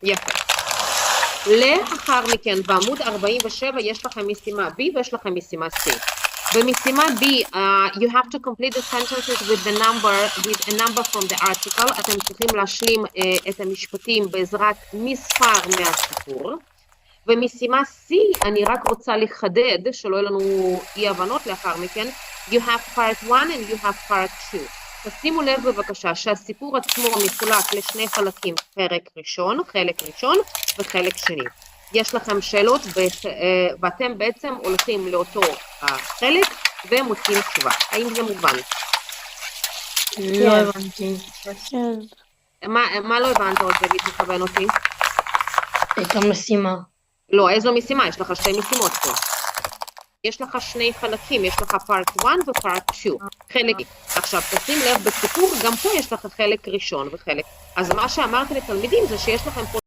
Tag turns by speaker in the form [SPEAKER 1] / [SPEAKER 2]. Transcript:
[SPEAKER 1] יפה. לאחר מכן, בעמוד 47, יש לכם משימה B ויש לכם משימה C. במשימה B, you have to complete the sentences with a number from the article. אתם צריכים להשלים את המשפטים בעזרת מספר מהסיפור. במשימה C, אני רק רוצה לחדד, שלא יהיו לנו אי הבנות לאחר מכן, you have part 1 and you have part 2. תשימו לב בבקשה שהסיפור עצמו מחולק לשני חלקים, חלק ראשון וחלק שני. יש לכם שאלות ואתם בעצם הולכים לאותו חלק ומוצאים תשובה. האם זה מובן?
[SPEAKER 2] לא הבנתי.
[SPEAKER 1] מה לא הבנת עוד להגיד לכוון אותי?
[SPEAKER 2] את המשימה.
[SPEAKER 1] לא, איזו משימה? יש לך שתי משימות פה. יש לך שני חלקים, יש לך part 1 ו-part 2. חלק. עכשיו, תשים לב בסיפור, גם פה יש לך חלק ראשון וחלק. אז מה שאמרתי לתלמידים זה שיש לכם פה